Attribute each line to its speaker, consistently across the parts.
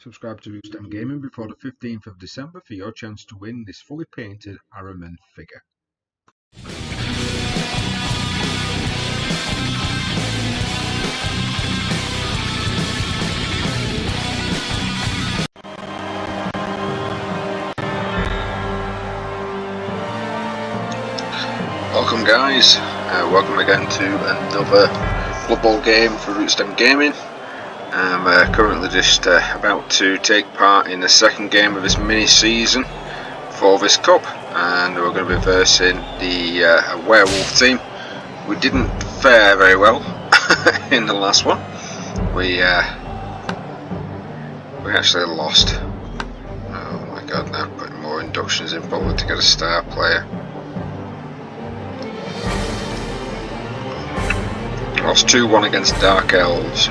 Speaker 1: Subscribe to Rootstem Gaming before the 15th of December for your chance to win this fully painted Araman figure. Welcome guys, welcome again to another Blood Bowl game for Rootstem Gaming. I'm currently just about to take part in the second game of this mini season for this cup, and we're going to be versing the werewolf team. We didn't fare very well in the last one. We actually lost. Oh my god, now I'm putting more inductions in probably to get a star player. Lost 2-1 against Dark Elves.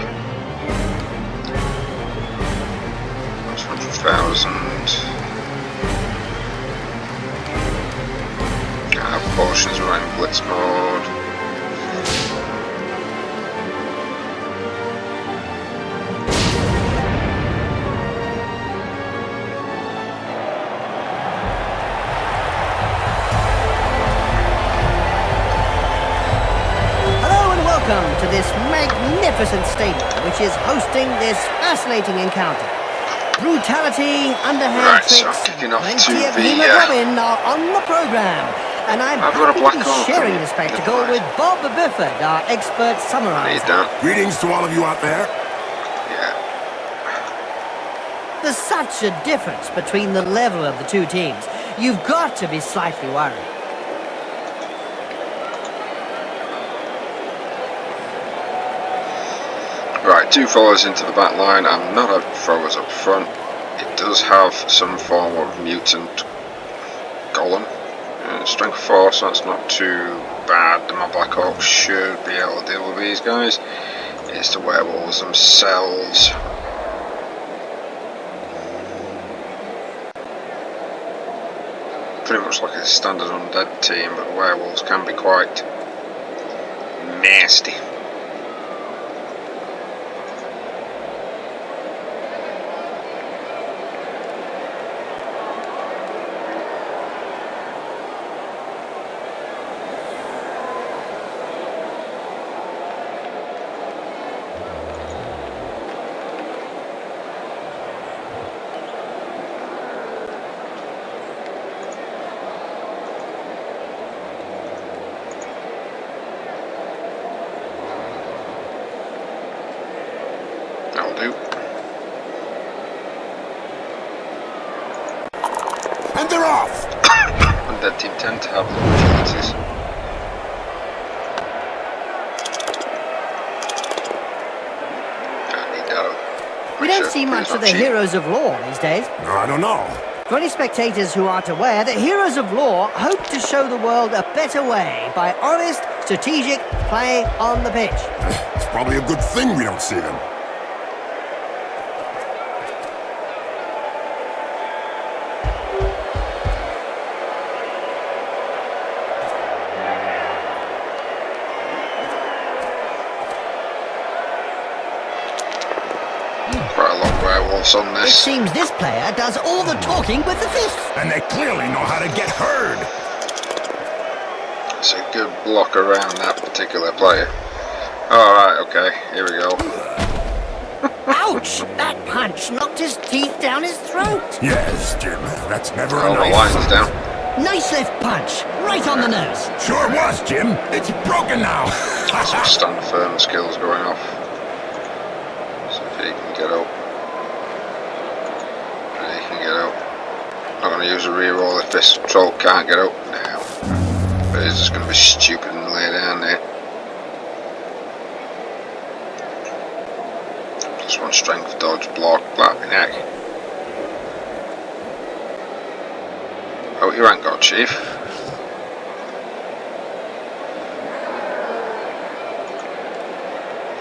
Speaker 1: That's 100,000. Portions are in blitz mode.
Speaker 2: Welcome to this magnificent stadium, which is hosting this fascinating encounter. Brutality, underhand tricks, plenty of hemoglobin are on the program, and I'm happy to be sharing the spectacle with Bob Bifford, our expert summarizer.
Speaker 3: Greetings to all of you out there.
Speaker 2: There's such a difference between the level of the two teams. You've got to be slightly worried.
Speaker 1: Right, 2 throwers into the back line. I'm not having throwers up front. It does have some form of mutant golem. Strength 4, so that's not too bad. My Black Orcs should be able to deal with these guys. It's the werewolves themselves. Pretty much like a standard undead team, but werewolves can be quite nasty. That'll do.
Speaker 3: And they're off!
Speaker 1: Undead team tend to have agilities.
Speaker 2: We don't see much of the Heroes of Law these days.
Speaker 3: No, I don't know.
Speaker 2: For any spectators who aren't aware, the Heroes of Law hope to show the world a better way by honest, strategic play on the pitch.
Speaker 3: It's probably a good thing we don't see them.
Speaker 1: Quite a lot of werewolves on this.
Speaker 2: It seems this player does all the talking with the fists.
Speaker 3: And they clearly know how to get heard.
Speaker 1: It's a good block around that particular player. Alright, okay, here we go.
Speaker 2: Ouch! That punch knocked his teeth down his throat.
Speaker 3: Yes, Jim, that's never a
Speaker 1: All the
Speaker 3: nice
Speaker 1: lines down.
Speaker 2: Nice left punch, right on the nose.
Speaker 3: Sure was, Jim. It's broken now.
Speaker 1: Some stand firm skills going off. See if he can get out. He can get out. Not going to use a reroll if this troll can't get out now. But he's just going to be stupid and lay down there. Plus 1 strength, dodge, block, blappy neck. Oh, you ain't got, Chief.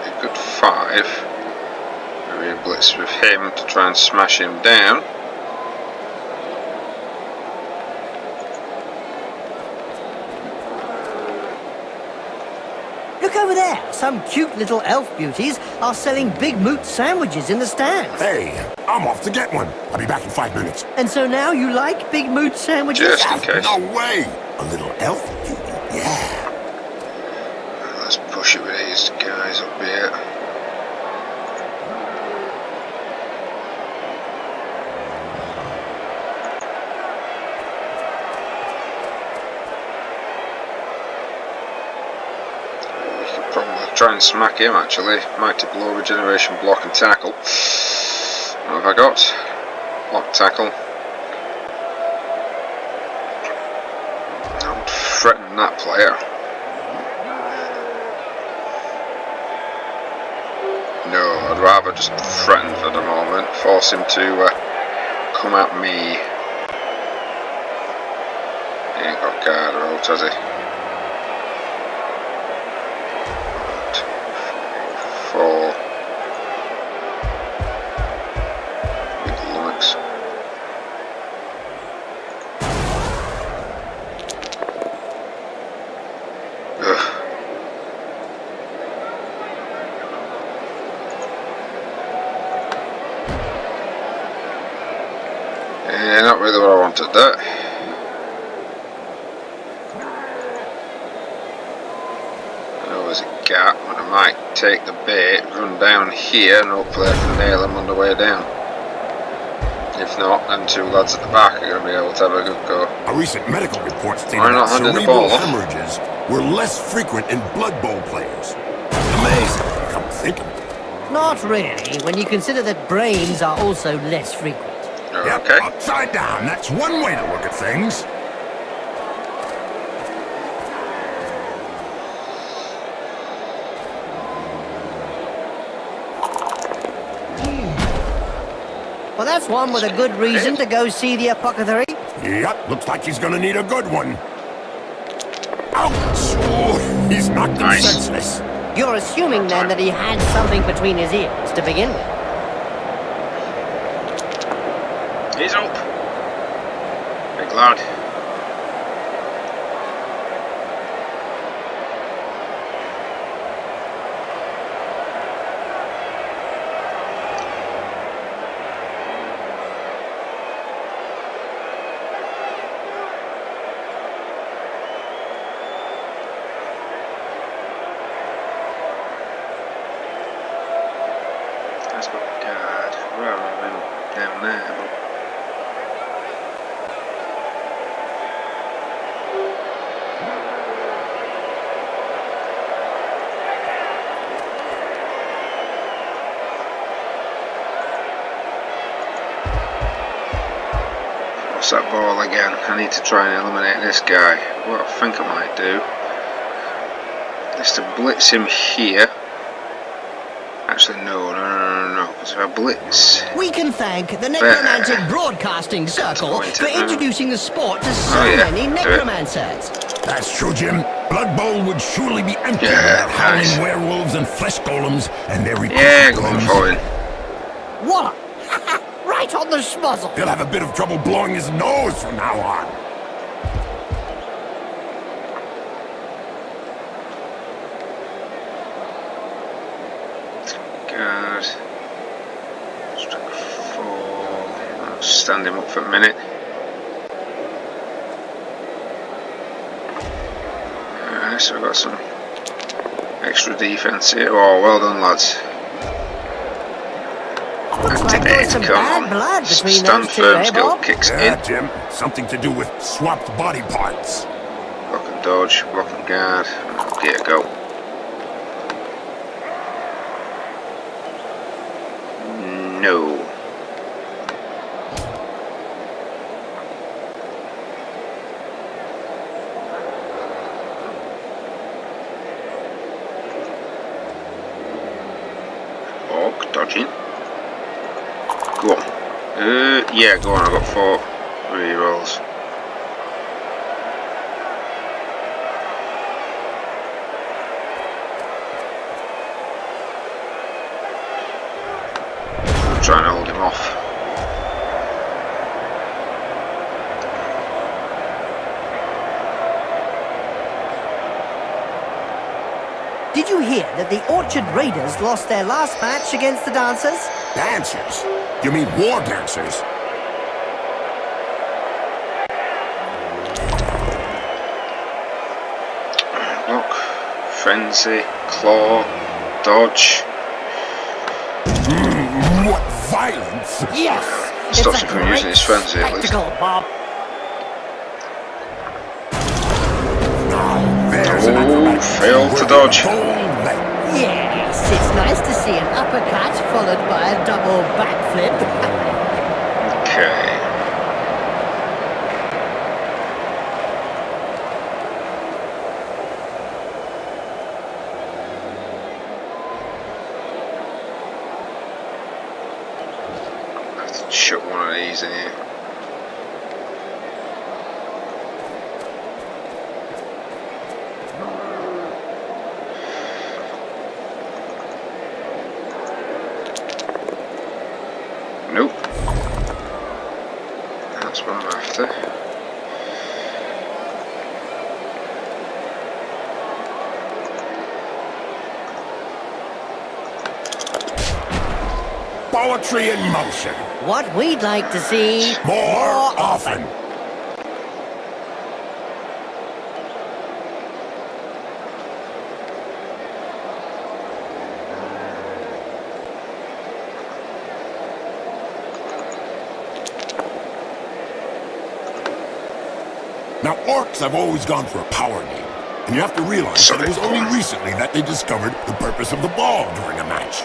Speaker 1: A good 5. Maybe a blitz with him to try and smash him down.
Speaker 2: Look over over there, some cute little elf beauties are selling big moot sandwiches in the stands.
Speaker 3: Hey, I'm off to get one. I'll be back in 5 minutes.
Speaker 2: And so now you like big moot sandwiches?
Speaker 1: Just in case.
Speaker 3: No way! A little elf beauty, yeah.
Speaker 1: Let's push it with these guys up here. Try and smack him actually. Mighty blow, regeneration, block and tackle. What have I got? Block, tackle. Don't threaten that player. No, I'd rather just threaten for the moment. Force him to come at me. He ain't got guard or out, has he? 4 big lummox. Yeah, not really what I wanted there. There's a gap, and I might take the bait, run down here, and hopefully I can nail him on the way down. If not, then 2 lads at the back are going to be able to have a good go.
Speaker 3: A recent medical report stated
Speaker 1: Why not
Speaker 3: that
Speaker 1: handing the
Speaker 3: cerebral
Speaker 1: ball off?
Speaker 3: hemorrhages were less frequent in Blood Bowl players. Amazing, come to think of it.
Speaker 2: Not really, when you consider that brains are also less frequent.
Speaker 3: Yep,
Speaker 1: Okay.
Speaker 3: upside down, that's one way to look at things.
Speaker 2: Well, that's one with a good reason to go see the apothecary.
Speaker 3: Yep, looks like he's gonna need a good one. Ouch! Oh, he's knocked him
Speaker 1: Nice.
Speaker 3: senseless.
Speaker 2: You're assuming then that he had something between his ears to begin with.
Speaker 1: He's up. Big lad. That's got guard. Well, I mean, down there, but what's that ball again? I need to try and eliminate this guy. What I think I might do is to blitz him here. Actually, no, because if I blitz...
Speaker 2: We can thank the Necromantic Broadcasting Circle for introducing the sport to so many necromancers.
Speaker 3: That's true, Jim. Blood Bowl would surely be empty
Speaker 1: Yeah,
Speaker 3: without howling
Speaker 1: nice.
Speaker 3: werewolves and flesh golems and their
Speaker 1: Yeah,
Speaker 3: repeated
Speaker 1: going
Speaker 3: golems.
Speaker 1: for it.
Speaker 2: What? Right on the schmozzle.
Speaker 3: He'll have a bit of trouble blowing his nose from now on.
Speaker 1: Guard. Strike 4. I'll stand him up for a minute. Alright, so I've got some extra defense here. Oh, well done, lads.
Speaker 2: Looks like there was some bad blood between
Speaker 1: Stand
Speaker 2: those two,
Speaker 1: firm,
Speaker 2: eh,
Speaker 1: skill
Speaker 2: Bob?
Speaker 1: kicks
Speaker 3: Yeah,
Speaker 1: in.
Speaker 3: Jim. Something to do with swapped body parts.
Speaker 1: Block and dodge, block and guard. Okay, go. No. Orc, dodging. Go on. Yeah, go on, I've got 4 rerolls. I'm trying to hold him off.
Speaker 2: Did you hear that the Orchard Raiders lost their last match against the Dancers?
Speaker 3: Dancers? You mean war dancers?
Speaker 1: Look, frenzy, claw, dodge.
Speaker 3: What violence!
Speaker 2: Yes!
Speaker 1: Stops
Speaker 2: it's
Speaker 1: him
Speaker 2: a
Speaker 1: from
Speaker 2: great
Speaker 1: using his frenzy at least.
Speaker 2: spectacle, Bob.
Speaker 3: There's an acrobat
Speaker 1: failed to dodge.
Speaker 2: Yes, it's nice to see an uppercut followed by a double backflip.
Speaker 1: Okay. I have to chuck one of these in here. Nope. That's what I'm after.
Speaker 3: Poetry in motion.
Speaker 2: What we'd like to see
Speaker 3: More often. Now, orcs have always gone for a power game. And you have to realize that it was only recently that they discovered the purpose of the ball during a match.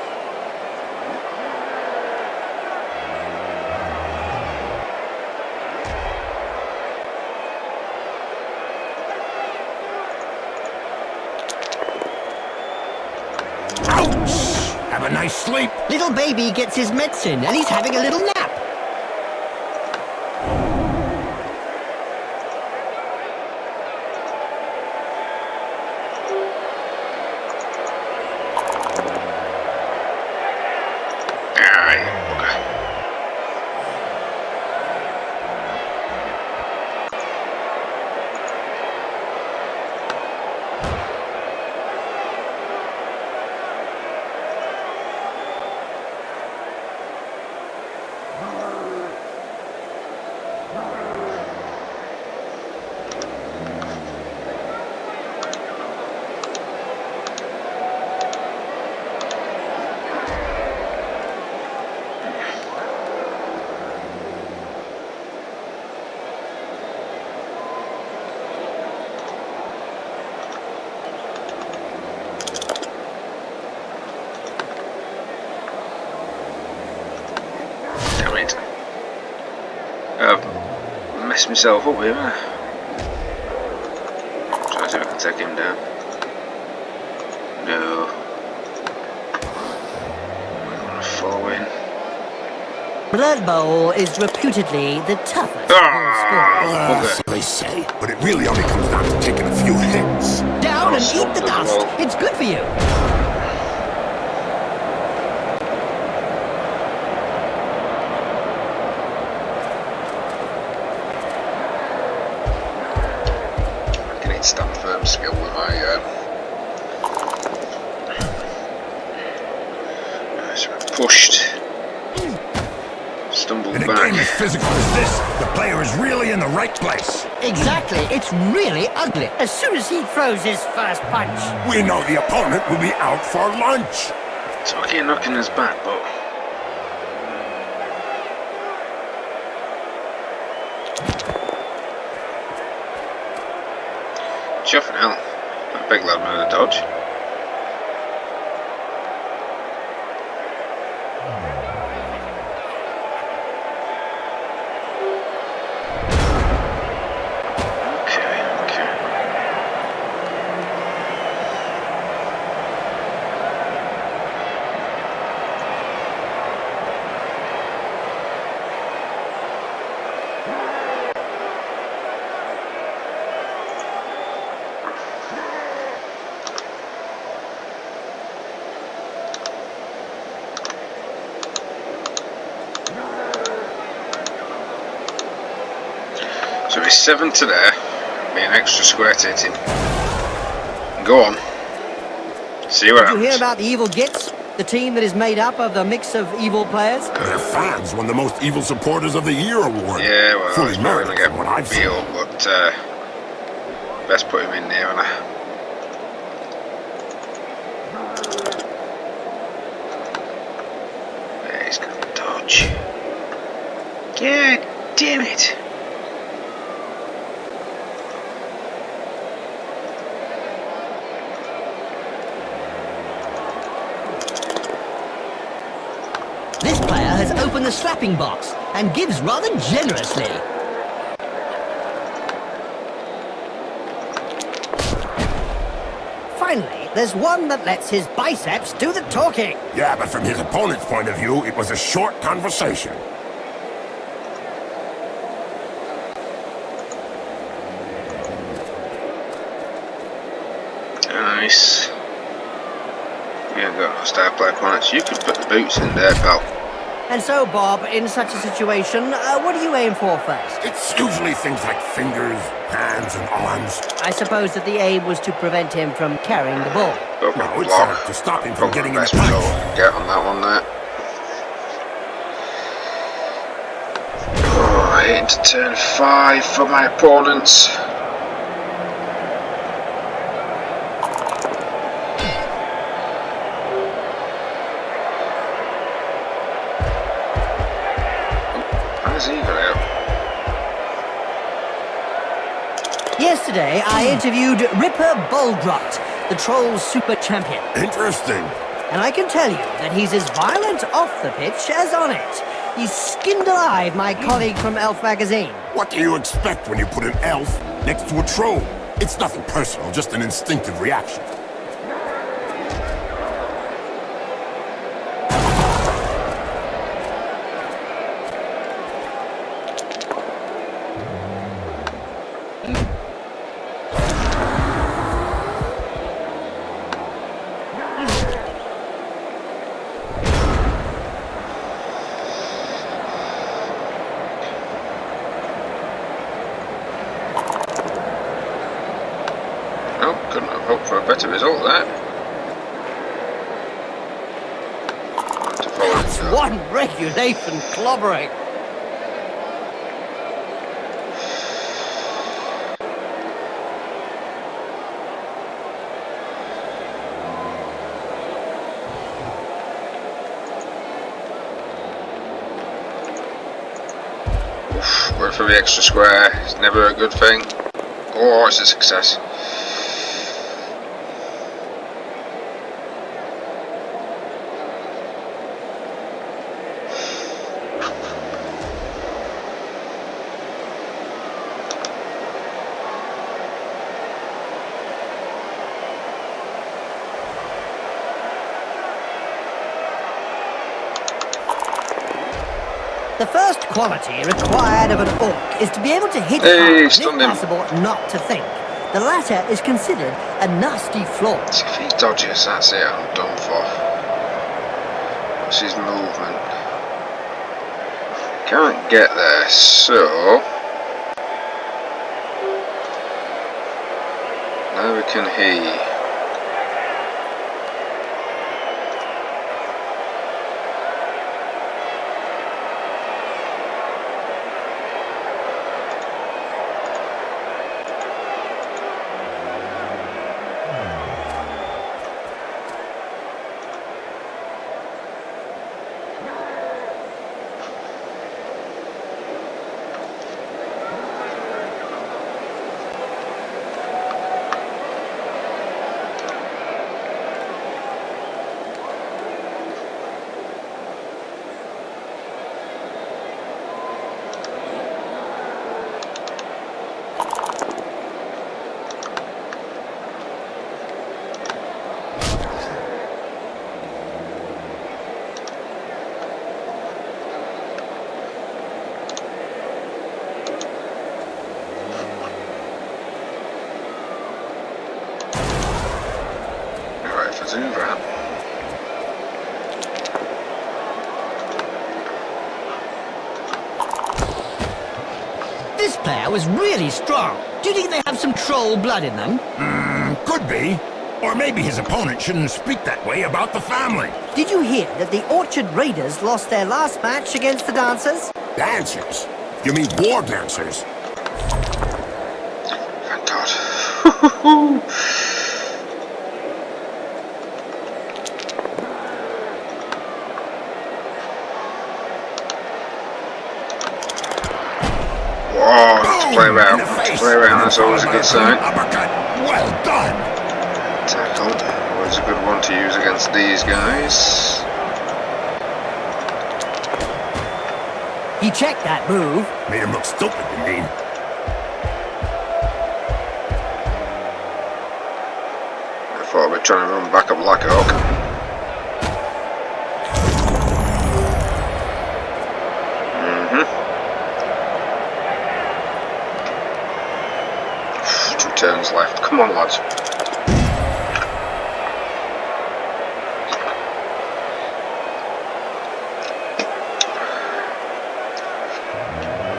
Speaker 3: Ouch! Have a nice sleep.
Speaker 2: Little baby gets his medicine and he's having a little nap.
Speaker 1: I've messed myself up here, haven't I? Try to see if I can take him down. No. I'm gonna fall in.
Speaker 2: Blood Bowl is reputedly the toughest
Speaker 1: Ah,
Speaker 3: They say, but it really only comes down to taking a few hits.
Speaker 2: Down and eat the dust. It's good for you.
Speaker 1: I can stand firm skill with my pushed, stumbled
Speaker 3: In a
Speaker 1: back.
Speaker 3: game as physical as this, the player is really in the right place.
Speaker 2: Exactly. It's really ugly. As soon as he throws his first punch.
Speaker 3: We know the opponent will be out for lunch.
Speaker 1: So I keep knocking us back, but chuffing hell. That big lad made a dodge. So it's 7 to there, be an extra square to hit him. Go on. See what
Speaker 2: Did you hear
Speaker 1: happens.
Speaker 2: about the Evil Gits? The team that is made up of a mix of evil players?
Speaker 3: Their fans won the Most Evil Supporters of the Year award.
Speaker 1: Yeah, well,
Speaker 3: Fully
Speaker 1: he's probably
Speaker 3: merited
Speaker 1: going
Speaker 3: from
Speaker 1: to
Speaker 3: what I've
Speaker 1: get
Speaker 3: seen.
Speaker 1: beat up, but best put him in there, and yeah, he's going to dodge. God damn it.
Speaker 2: This player has opened the slapping box and gives rather generously. Finally, there's one that lets his biceps do the talking.
Speaker 3: Yeah, but from his opponent's point of view, it was a short conversation.
Speaker 1: Nice. We ain't got no star player opponents. You could put the boots in there, pal.
Speaker 2: And so, Bob, in such a situation, what do you aim for first?
Speaker 3: It's usually things like fingers, hands, and arms.
Speaker 2: I suppose that the aim was to prevent him from carrying the ball.
Speaker 1: Go for
Speaker 3: No,
Speaker 1: the
Speaker 3: it's
Speaker 1: block.
Speaker 3: to stop him from
Speaker 1: Probably
Speaker 3: getting
Speaker 1: the
Speaker 3: in
Speaker 1: best
Speaker 3: the
Speaker 1: result
Speaker 3: punch.
Speaker 1: we can get on that one there. Oh, into turn 5 for my opponents. How's he got out?
Speaker 2: Yesterday, I interviewed Ripper Boldrot, the Trolls super champion.
Speaker 3: Interesting.
Speaker 2: And I can tell you that he's as violent off the pitch as on it. He's skinned alive my colleague from Elf magazine.
Speaker 3: What do you expect when you put an elf next to a troll? It's nothing personal, just an instinctive reaction.
Speaker 1: Oh, couldn't have hoped for a better result there. To follow
Speaker 2: That's
Speaker 1: it up.
Speaker 2: one regulation clobbering.
Speaker 1: Oof, went for the extra square. It's never a good thing. Oh, it's a success.
Speaker 2: The first quality required of an orc is to be able to hit
Speaker 1: Hey,
Speaker 2: hard and, if
Speaker 1: stunned him.
Speaker 2: possible, not to think. The latter is considered a nasty flaw.
Speaker 1: See, if he dodges, that's it, I'm done for. What's his movement? Can't get there, so now we can he. Zura.
Speaker 2: This player was really strong. Do you think they have some troll blood in them?
Speaker 3: Could be. Or maybe his opponent shouldn't speak that way about the family.
Speaker 2: Did you hear that the Orchard Raiders lost their last match against the Dancers?
Speaker 3: Dancers? You mean war dancers?
Speaker 1: Thank God. Whoa, to play around. To play around, that's always a good sign.
Speaker 3: Uppercut. Well done.
Speaker 1: Tackle, always a good one to use against these guys.
Speaker 2: He checked that move.
Speaker 3: Made him look stupid, you mean?
Speaker 1: I thought we'd try and run back up like a hook. Two turns left. Come on, lads.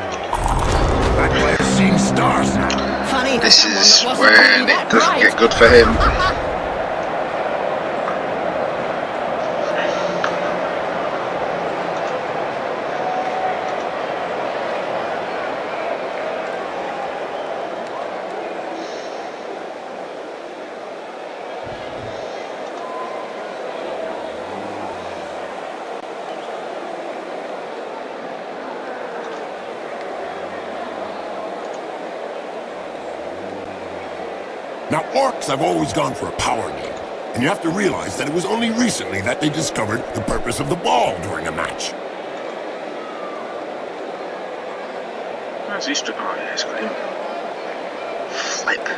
Speaker 3: That player's seeing stars now.
Speaker 2: Funny,
Speaker 1: This is
Speaker 2: wasn't
Speaker 1: when
Speaker 2: really
Speaker 1: it
Speaker 2: that
Speaker 1: doesn't
Speaker 2: bright.
Speaker 1: get good for him.
Speaker 3: Now, orcs have always gone for a power game. And you have to realize that it was only recently that they discovered the purpose of the ball during a match.
Speaker 1: Where's he struck? Oh yeah, he's got him. Flip.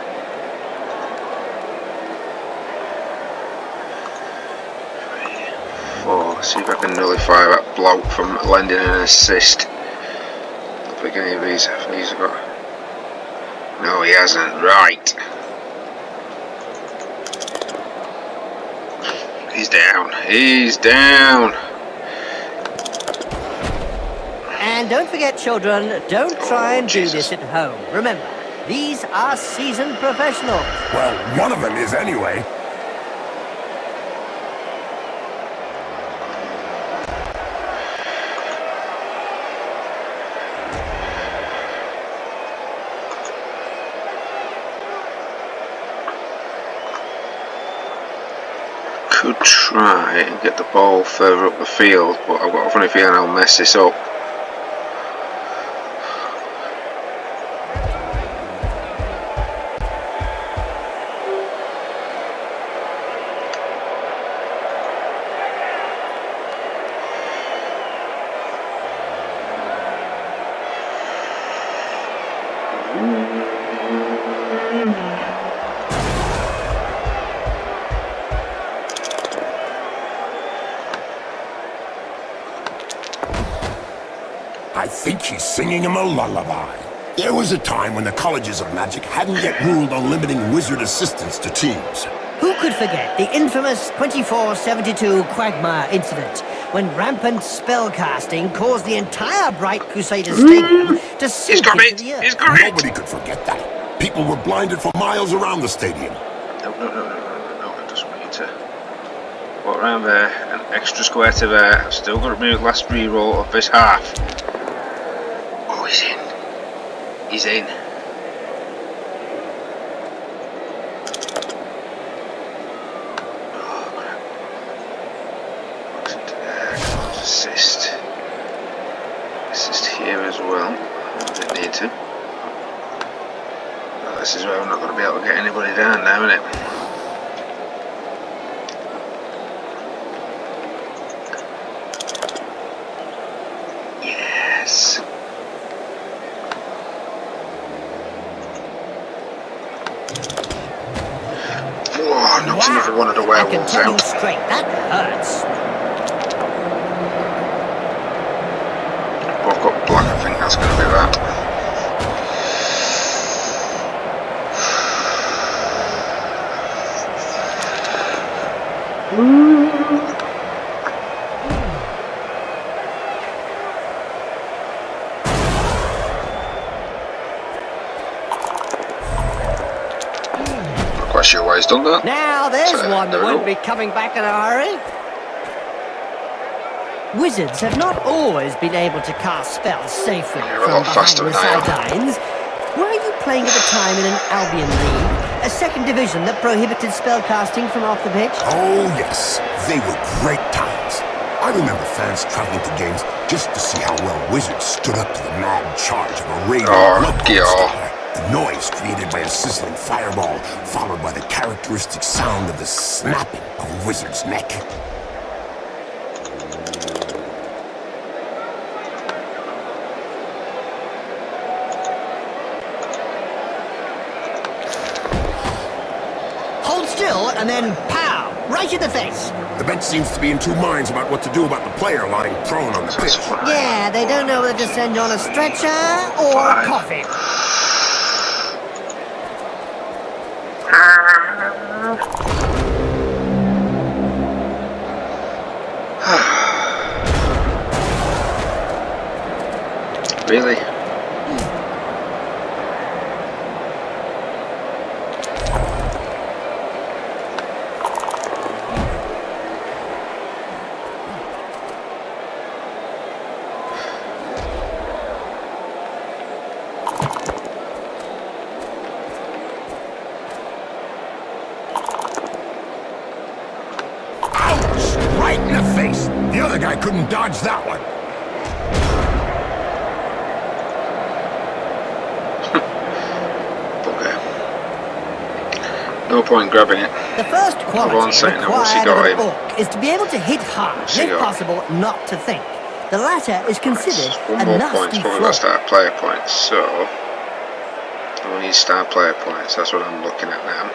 Speaker 1: 3, 4. See if I can nullify that bloke from lending an assist. I don't think any of these have got. No, he hasn't. Right. He's down. He's down.
Speaker 2: And don't forget, children, don't try and
Speaker 1: Jesus.
Speaker 2: do this at home. Remember, these are seasoned professionals.
Speaker 3: Well, one of them is anyway.
Speaker 1: Could try and get the ball further up the field, but I've got a funny feeling I'll mess this up.
Speaker 3: I think he's singing him a lullaby. There was a time when the colleges of magic hadn't yet ruled on limiting wizard assistants to teams.
Speaker 2: Who could forget the infamous 2472 Quagmire incident, when rampant spellcasting caused the entire Bright Crusaders Stadium to sink
Speaker 1: got
Speaker 2: into
Speaker 1: it!
Speaker 2: the earth?
Speaker 1: He's got it!
Speaker 3: Nobody could forget that. People were blinded for miles around the stadium.
Speaker 1: No, I just want you to walk around there, an extra square to there. I've still got to move the last reroll of this half. Oh, he's in. He's in. Oh, crap. Walks into there, can't assist. Assist here as well. I didn't need to. Well, this is where I'm not going to be able to get anybody down now, isn't it? Yes. Whoa, knocks another one of the
Speaker 2: I can
Speaker 1: werewolves
Speaker 2: tell you
Speaker 1: out.
Speaker 2: straight, that hurts.
Speaker 1: I've got black, I think that's going to be that. quite sure why he's done that.
Speaker 2: Now there's one that won't be coming back in a hurry. Wizards have not always been able to cast spells safely from behind the sidelines. Were you playing at the time in an Albion league, a second division that prohibited spellcasting from off the pitch?
Speaker 3: Oh yes, they were great times. I remember fans traveling to games just to see how well Wizards stood up to the mad charge of a raiding bloodmonster. The noise created by a sizzling fireball, followed by the characteristic sound of the snapping of a wizard's neck.
Speaker 2: Hold still and then pow! Right in the face!
Speaker 3: The bench seems to be in two minds about what to do about the player lying prone on the pitch.
Speaker 2: Yeah, they don't know whether to send you on a stretcher or a coffin.
Speaker 1: Really?
Speaker 3: Right in the face! The other guy couldn't dodge that one.
Speaker 1: No point grabbing it.
Speaker 2: The first quality required of an orc is to be able to hit hard, if possible, not to think. The latter is considered a nasty flaw.
Speaker 1: We've got star player points, so I need star player points. That's what I'm looking at now.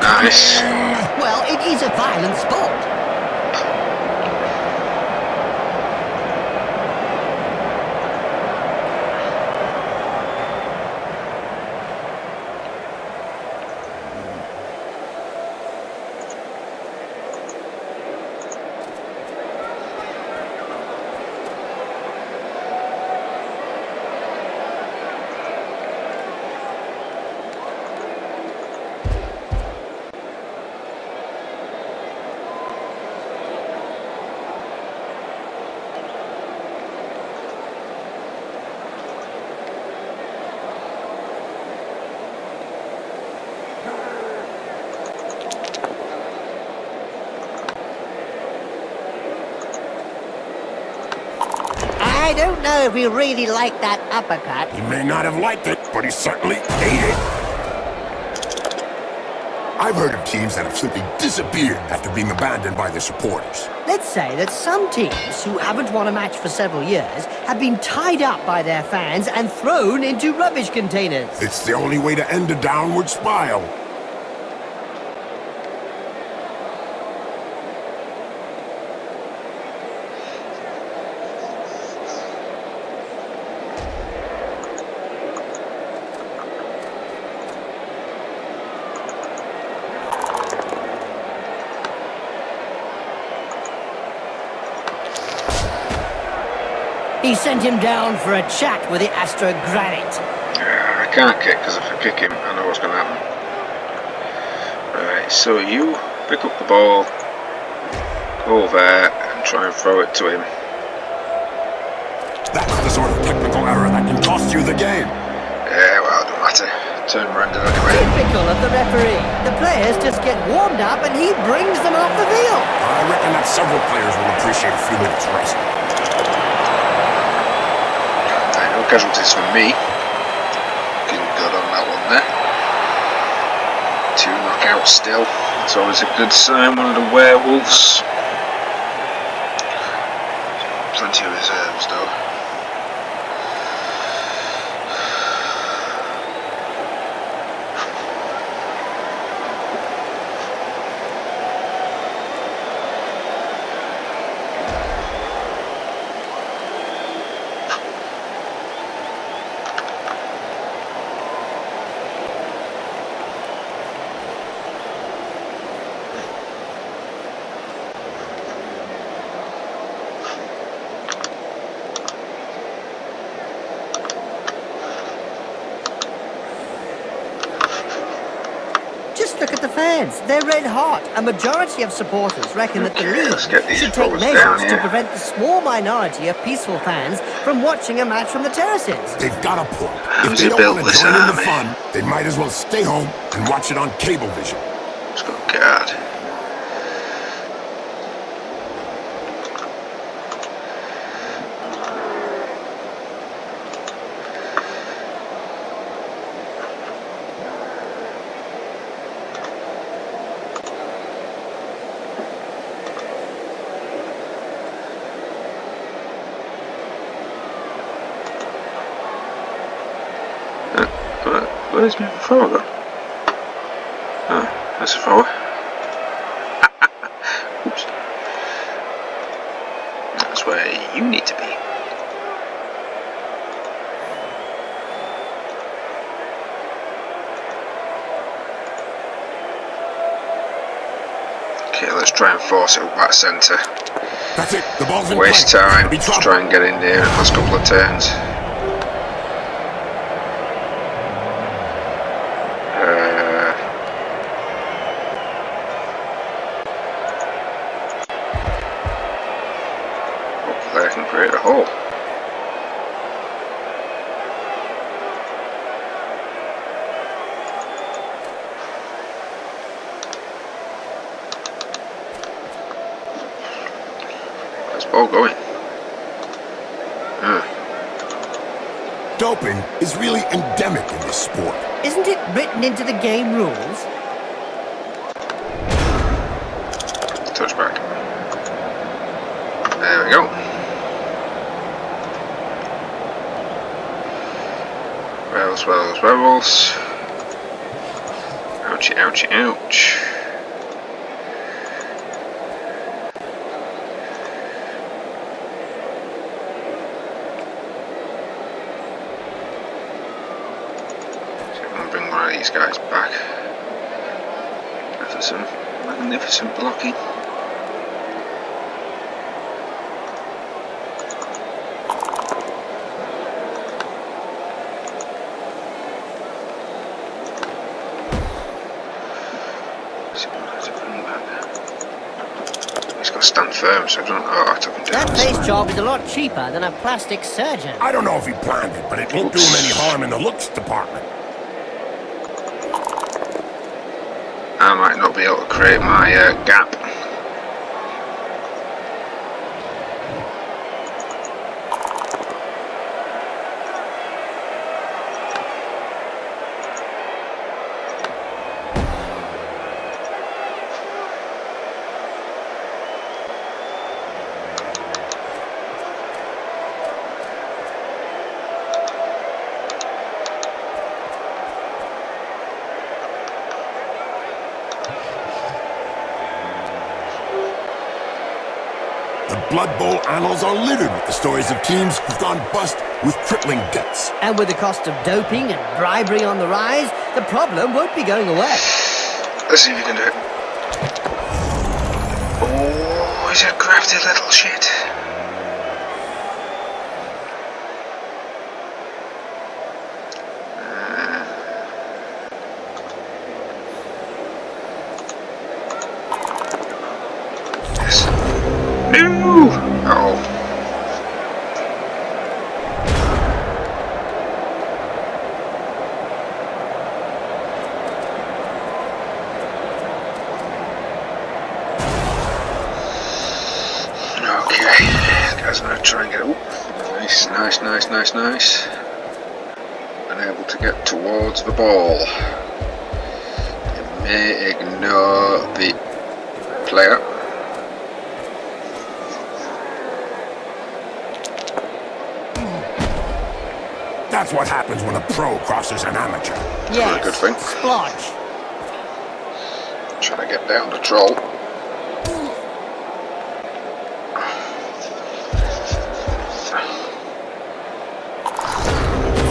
Speaker 1: Nice.
Speaker 2: Well, it is a violent sport. I don't know if we really like that uppercut.
Speaker 3: He may not have liked it, but he certainly ate it. I've heard of teams that have simply disappeared after being abandoned by their supporters.
Speaker 2: Let's say that some teams who haven't won a match for several years have been tied up by their fans and thrown into rubbish containers.
Speaker 3: It's the only way to end a downward spiral.
Speaker 2: He sent him down for a chat with the Astro Granite.
Speaker 1: I can't kick, because if I kick him, I know what's going to happen. Right, so you pick up the ball, go there, and try and throw it to him.
Speaker 3: That's the sort of technical error that can cost you the game.
Speaker 1: Yeah, well, it don't matter. Turn around anyway.
Speaker 2: Typical of the referee. The players just get warmed up and he brings them off the field.
Speaker 3: I reckon that several players will appreciate a few minutes rest.
Speaker 1: No casualties for me. Looking good on that one there. 2 knockouts still. It's always a good sign. One of the werewolves. Plenty of reserves though.
Speaker 2: look at the fans. They're red hot. A majority of supporters reckon that the league should take measures to prevent the small minority of peaceful fans from watching a match from the terraces.
Speaker 3: They've got a point. If they don't want to join in the fun, they might as well stay home and watch it on Cablevision.
Speaker 1: Let's go guard. Where's my thrower gone? Oh, there's a thrower. Oops. That's where you need to be. Okay, let's try and force it up that centre.
Speaker 3: That's it, the ball's in
Speaker 1: Waste
Speaker 3: play.
Speaker 1: time, let's try and get in there in the last couple of turns. Hopefully I can create a hole. How's the ball going?
Speaker 3: Doping is really endemic in this sport.
Speaker 2: Isn't it written into the game rules?
Speaker 1: Touchback. There we go. Werewolves, werewolves. Ouchie, ouchie, ouch. Bring one of these guys back after some magnificent blocking. He's got to stand firm, so I don't. Oh, I took him down.
Speaker 2: That face job is a lot cheaper than a plastic surgeon.
Speaker 3: I don't know if he planned it, but it won't do him any harm in the looks department.
Speaker 1: I might not be able to create my gap.
Speaker 3: The Blood Bowl annals are littered with the stories of teams who've gone bust with crippling debts.
Speaker 2: And with the cost of doping and bribery on the rise, the problem won't be going away.
Speaker 1: Let's see if you can do it. Oh, he's a crafty little shit. Yes. No! Oh. Okay, this guy's gonna try and get it. Nice, nice, nice, nice, nice. Unable to get towards the ball. You may ignore the player.
Speaker 3: That's what happens when a pro crosses an amateur.
Speaker 2: Yes,
Speaker 1: not a good thing.
Speaker 2: splodge.
Speaker 1: Trying to get down the troll.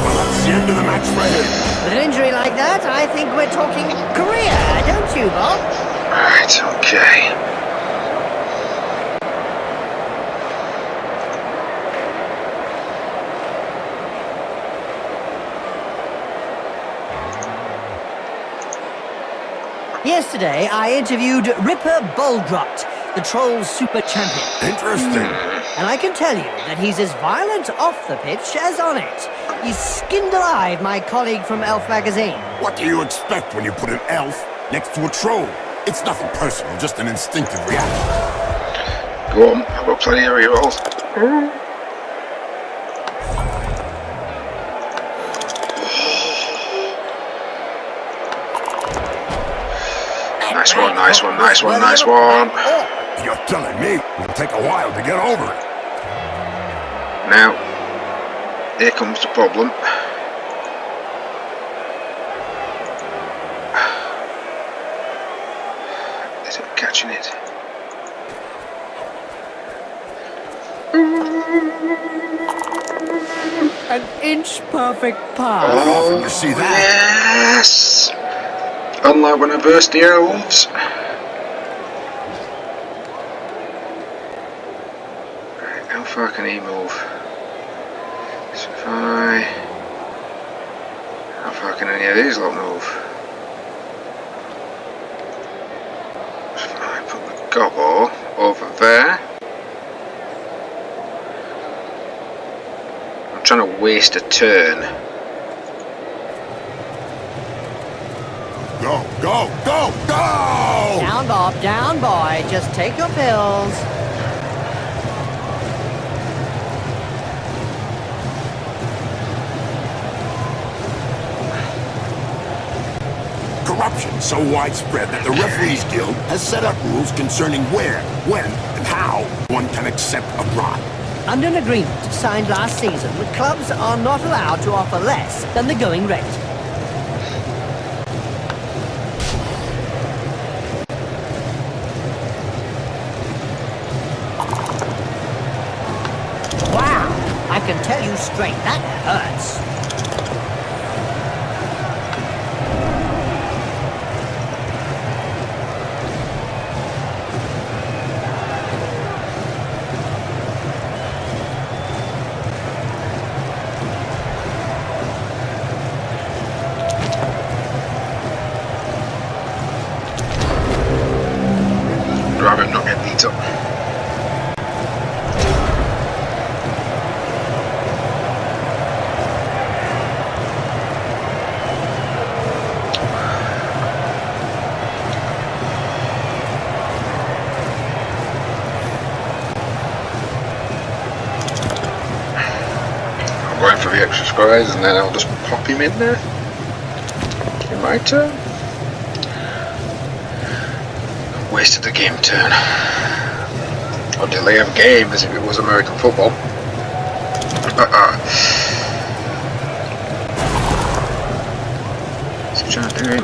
Speaker 3: Well, that's the end of the match for him.
Speaker 2: With an injury like that, I think we're talking career, don't you, Bob?
Speaker 1: Right, okay.
Speaker 2: Yesterday, I interviewed Ripper Boldrot, the Troll's super champion.
Speaker 3: Interesting.
Speaker 2: And I can tell you that he's as violent off the pitch as on it. He's skinned alive my colleague from Elf magazine.
Speaker 3: What do you expect when you put an elf next to a troll? It's nothing personal, just an instinctive reaction.
Speaker 1: Go on, I've got plenty of rerolls. Nice one, nice one, nice one, nice one.
Speaker 3: You're telling me it'll take a while to get over it.
Speaker 1: Now, here comes the problem. Is it catching it?
Speaker 2: An inch perfect pass.
Speaker 3: Oh, you see that?
Speaker 1: Yes! Unlike when I burst the elves. Right, how far can he move? So if how far can any of these lot move? So if I put the gobbo over there. I'm trying to waste a turn.
Speaker 3: Go, go, go, go!
Speaker 2: Down, Bob, down, boy. Just take your pills.
Speaker 3: Corruption so widespread that the Referees Guild has set up rules concerning where, when, and how one can accept a bribe.
Speaker 2: Under an agreement signed last season, the clubs are not allowed to offer less than the going rate. Wow! I can tell you straight, that hurts.
Speaker 1: Rather not get beat up. I'm going for the extra squares and then I'll just pop him in there. In my turn. Wasted the game turn. Or delay of game as if it was American football. What's he trying to do?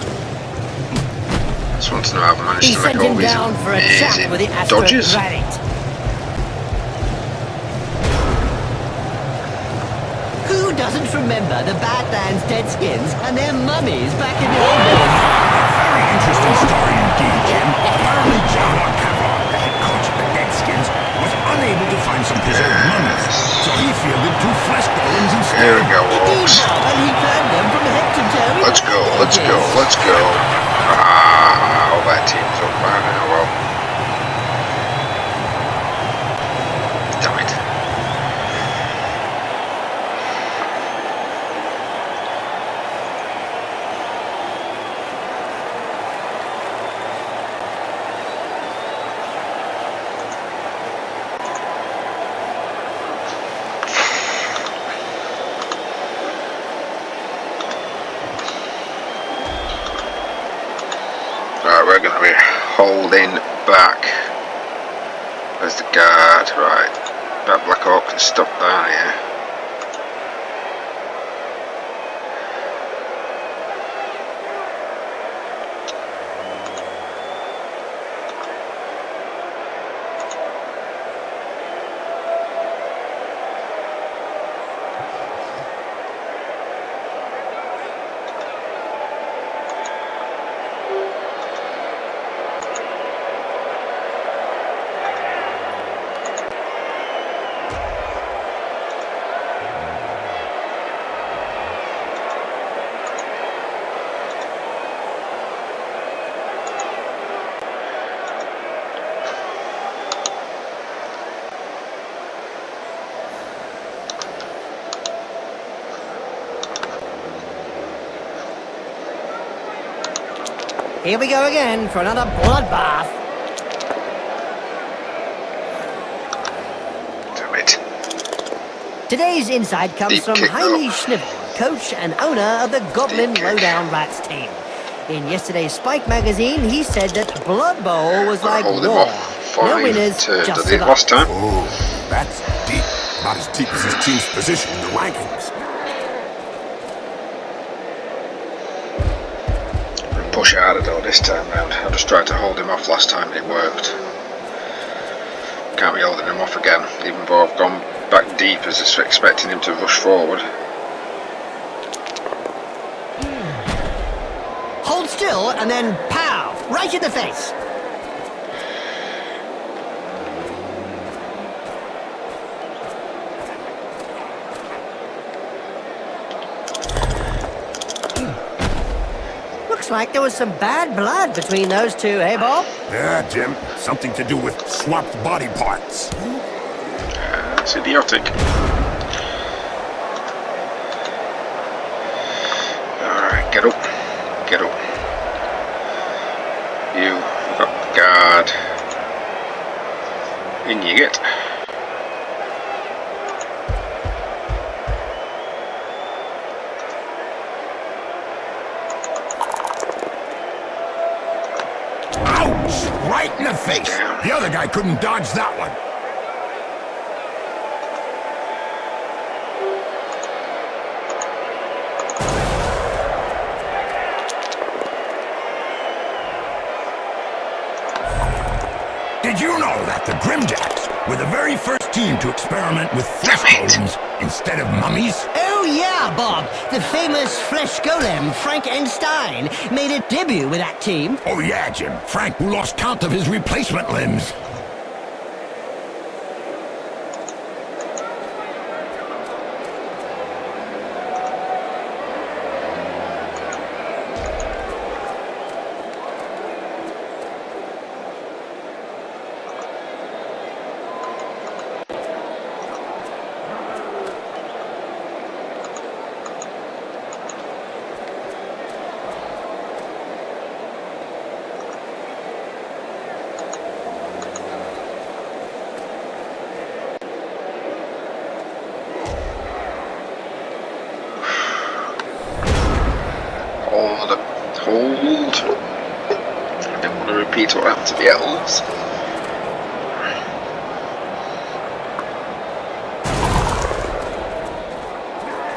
Speaker 1: Just wants to know how I've managed to make all these amazing dodges.
Speaker 2: Who doesn't remember the Badlands Deadskins and their mummies back in the old days?
Speaker 3: Very interesting story indeed, Jim. Apparently John O'Cavall, the head coach of the Deadskins, was unable to find some preserved mummies, so he fielded 2 flesh golems instead.
Speaker 1: Here we go, Orcs.
Speaker 2: And he planned them from head to toe.
Speaker 1: Let's go, let's go, let's go. Ah, all that team's up by now, well. Damn it. Right, we're going to be holding back. There's the guard, right. That Black Orc can stop down here.
Speaker 2: Here we go again for another bloodbath.
Speaker 1: Damn it.
Speaker 2: Today's insight comes
Speaker 1: Deep
Speaker 2: from
Speaker 1: kick,
Speaker 2: Jaime
Speaker 1: though.
Speaker 2: Schnivel, coach and owner of the Goblin
Speaker 1: Deep kick.
Speaker 2: Lowdown Rats team. In yesterday's Spike magazine, he said that Blood Bowl was like
Speaker 1: Hold him
Speaker 2: war.
Speaker 1: off.
Speaker 2: No
Speaker 1: Fine.
Speaker 2: winners,
Speaker 1: Did
Speaker 2: just
Speaker 1: it last
Speaker 2: survivors.
Speaker 1: time.
Speaker 3: Oh, that's deep. About as deep as his team's position in the rankings.
Speaker 1: Push harder though this time round. I just tried to hold him off last time and it worked. Can't be holding him off again, even though I've gone back deep as expecting him to rush forward.
Speaker 2: Hold still and then pow! Right in the face. Looks like there was some bad blood between those two, eh, Bob?
Speaker 3: Yeah, Jim. Something to do with swapped body parts.
Speaker 1: It's idiotic. Alright, get up. Get up. You got guard. In you get.
Speaker 3: Ouch! Right in the face.
Speaker 1: Damn.
Speaker 3: The other guy couldn't dodge that one. Did you know that the Grimjacks were the very first team to experiment with flesh golems instead of mummies?
Speaker 2: Oh yeah, Bob. The famous flesh golem, Frank Einstein, made a debut with that team.
Speaker 3: Oh yeah, Jim. Frank, who lost count of his replacement limbs.
Speaker 1: Hold. I don't want to repeat what happened to the elves.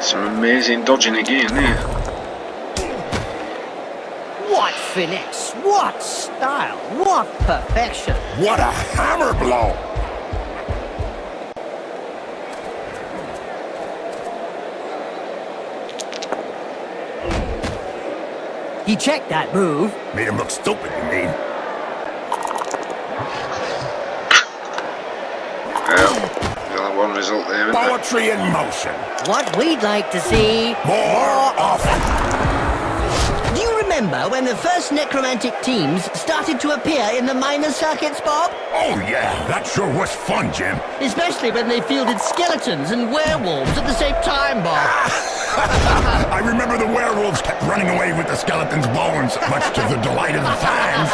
Speaker 1: Some amazing dodging again there.
Speaker 2: What finesse, what style, what perfection.
Speaker 3: What a hammer blow!
Speaker 2: He checked that move.
Speaker 3: Made him look stupid, you mean?
Speaker 1: Well, we only have one result there, isn't there?
Speaker 3: Poetry in motion.
Speaker 2: What we'd like to see
Speaker 3: More often.
Speaker 2: Do you remember when the first necromantic teams started to appear in the minor circuits, Bob?
Speaker 3: Oh yeah, that sure was fun, Jim.
Speaker 2: Especially when they fielded skeletons and werewolves at the same time, Bob.
Speaker 3: I remember the werewolves kept running away with the skeleton's bones, much to the delight of the fans.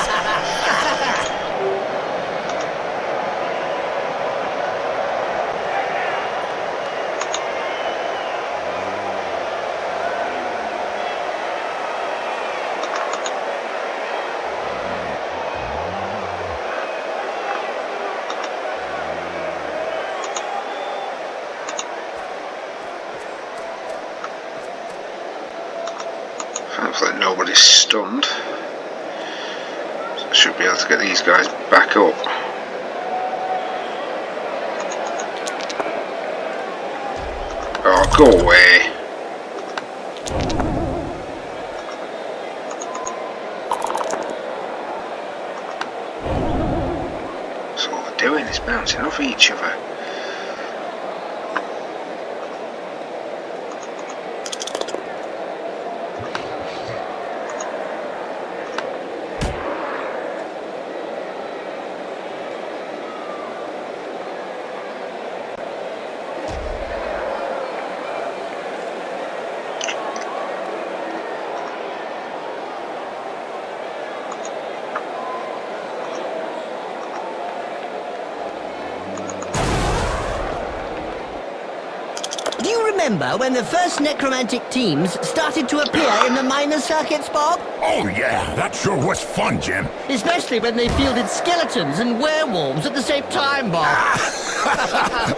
Speaker 1: Hopefully nobody's stunned. So I should be able to get these guys back up. Oh, go away. That's all they're doing is bouncing off each other.
Speaker 2: remember when the first necromantic teams started to appear in the minor circuits, Bob?
Speaker 3: Oh yeah, that sure was fun, Jim.
Speaker 2: Especially when they fielded skeletons and werewolves at the same time, Bob.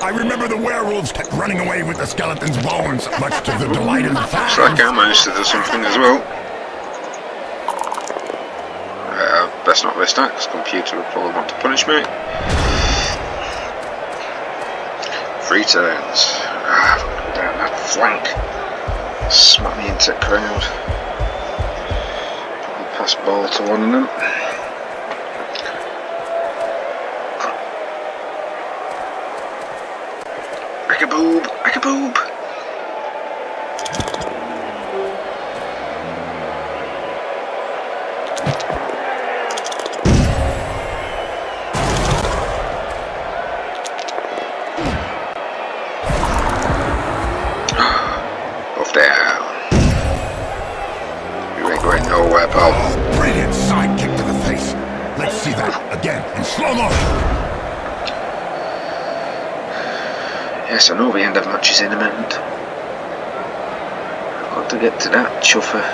Speaker 3: I remember the werewolves kept running away with the skeleton's bones, much to the delight of the fans.
Speaker 1: Looks like I managed to do something as well. Best not risk that, because computer will probably want to punish me. 3 turns. I've got to go down that flank. Smack me into the crowd. I'll pass ball to one of them. Ackaboob! Ackaboob!
Speaker 3: Brilliant side kick to the face. Let's see that again in slow motion.
Speaker 1: Yes, I know the end of match is imminent. I've got to get to that chuffer.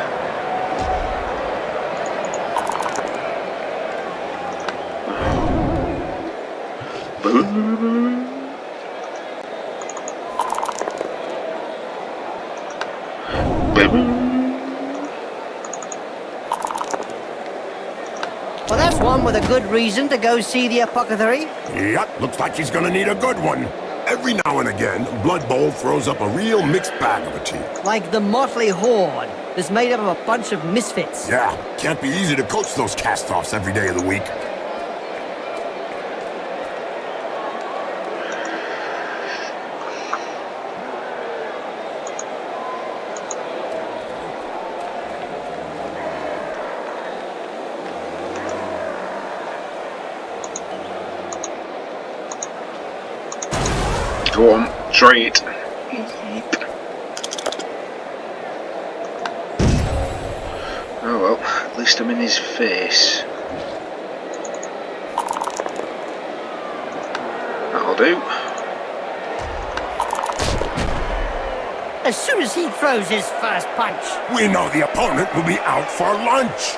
Speaker 2: Well, that's one with a good reason to go see the apothecary.
Speaker 3: Yep, looks like he's gonna need a good one. Every now and again, Blood Bowl throws up a real mixed bag of a team.
Speaker 2: Like the motley horde that's made up of a bunch of misfits.
Speaker 3: Yeah, can't be easy to coach those cast-offs every day of the week.
Speaker 1: Go on, try it. Oh well, at least I'm in his face. That'll do.
Speaker 2: As soon as he throws his first punch.
Speaker 3: We know the opponent will be out for lunch.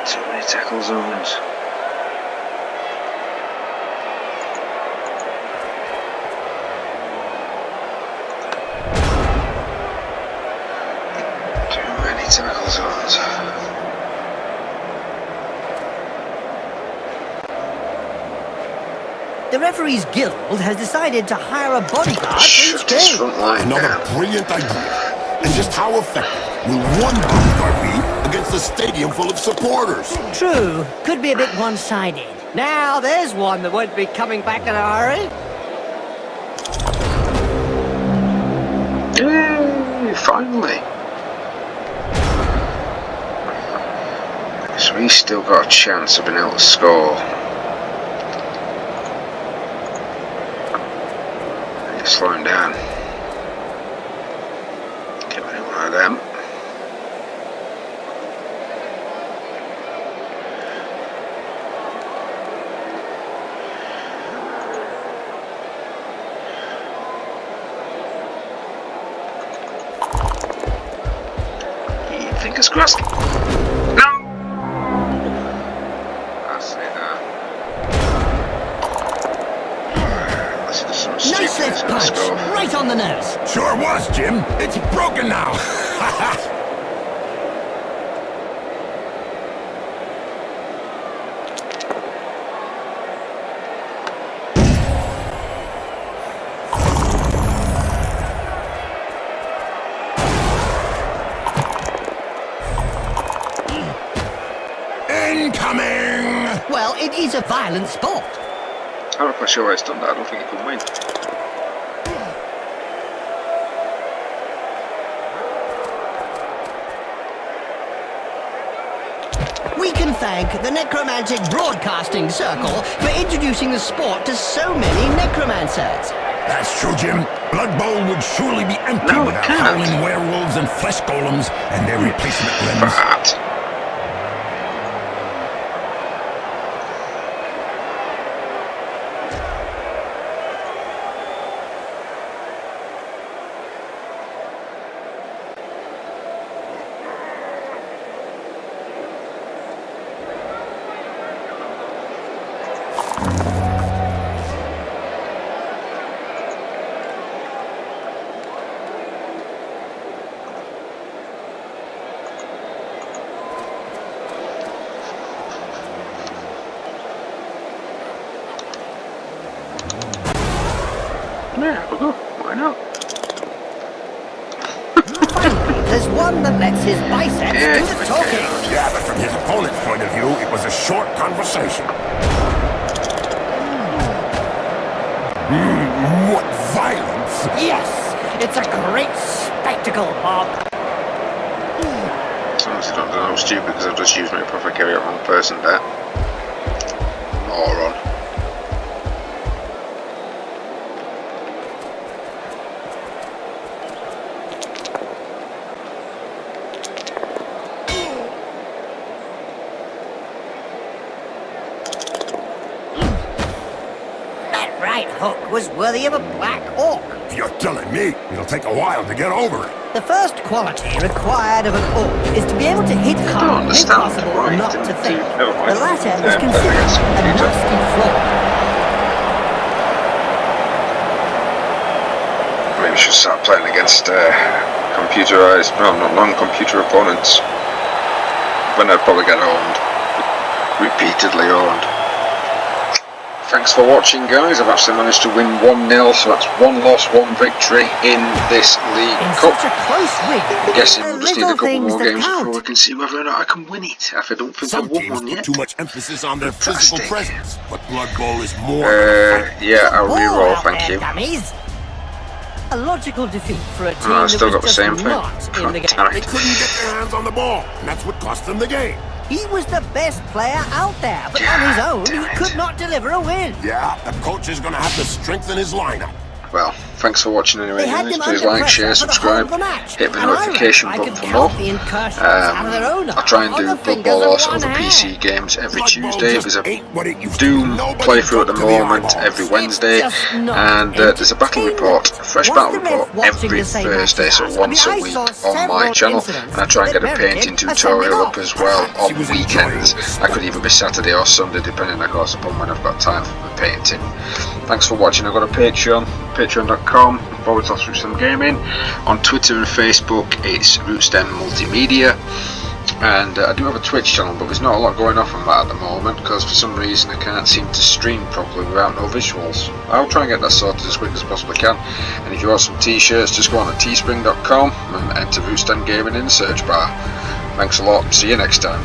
Speaker 1: Too many tackle zones. Too many tackle zones.
Speaker 2: The Referees Guild has decided to hire a bodyguard for each game.
Speaker 3: Another brilliant idea. And just how effective will one bodyguard be against a stadium full of supporters?
Speaker 2: True. Could be a bit one-sided. Now, there's one that won't be coming back in a hurry.
Speaker 1: Yay, finally. So he's still got a chance of being able to score. Slow him down. Get rid of one of them. Fingers crossed. No! That's it.
Speaker 2: Nice left punch, right on the nose.
Speaker 3: Sure was, Jim. It's broken now. Incoming!
Speaker 2: Well, it is a violent sport.
Speaker 1: I'm not quite sure why it's done that. I don't think it could win.
Speaker 2: thank the Necromantic Broadcasting Circle for introducing the sport to so many necromancers.
Speaker 3: That's true, Jim. Blood Bowl would surely be empty without howling werewolves and flesh golems and their replacement limbs.
Speaker 1: Yeah, we'll go. Why not?
Speaker 2: Finally, there's one that lets his biceps do the talking.
Speaker 3: Yeah, but from his opponent's point of view, it was a short conversation. What violence!
Speaker 2: Yes, it's a great spectacle, Bob.
Speaker 1: Sometimes I don't know, I'm stupid because I've just used my proprietary on wrong person there. Moron.
Speaker 2: Hook was worthy of a black orc.
Speaker 3: You're telling me it'll take a while to get over it.
Speaker 2: The first quality required of an orc is to be able to hit hard, if possible, not to think. The latter is considered a nasty flaw.
Speaker 1: Maybe we should start playing against computerized, no, not non-computer opponents. When I'd probably get owned. Repeatedly owned. Thanks for watching, guys. I've actually managed to win 1-0, so that's 1 loss, 1 victory in this League Cup. I'm guessing we'll just need a couple more games before we can see whether or not I can win it. I don't think I've won one yet.
Speaker 3: Too much emphasis on their physical presence, but Blood Bowl is more.
Speaker 1: Yeah, I'll re-roll, thank you.
Speaker 2: A logical defeat for a team
Speaker 1: I still got the
Speaker 2: just
Speaker 1: same thing.
Speaker 2: not in the game.
Speaker 3: They couldn't get their hands on the ball, and that's what cost them the game.
Speaker 2: He was the best player out there, but on his own, he could not deliver a win.
Speaker 3: Yeah, the coach is going to have to strengthen his lineup.
Speaker 1: Well, thanks for watching anyway, guys. Please like, share, subscribe, hit the notification button for more. I try and do Blood Bowl or other PC games every Tuesday because I do play through at the moment every Wednesday, and there's a battle report, a fresh battle report every Thursday, so once a week on my channel, and I try and get a painting tutorial up as well on weekends. That could even be Saturday or Sunday depending of course upon when I've got time for the painting. Thanks for watching. I've got a Patreon, patreon.com/Rootstem Gaming. On Twitter and Facebook it's Rootstem Multimedia, and I do have a Twitch channel, but there's not a lot going off on that at the moment because for some reason I can't seem to stream properly without no visuals. I'll try and get that sorted as quick as I possibly can, and if you want some t-shirts just go on to teespring.com and enter Rootstem Gaming in the search bar. Thanks a lot, see you next time.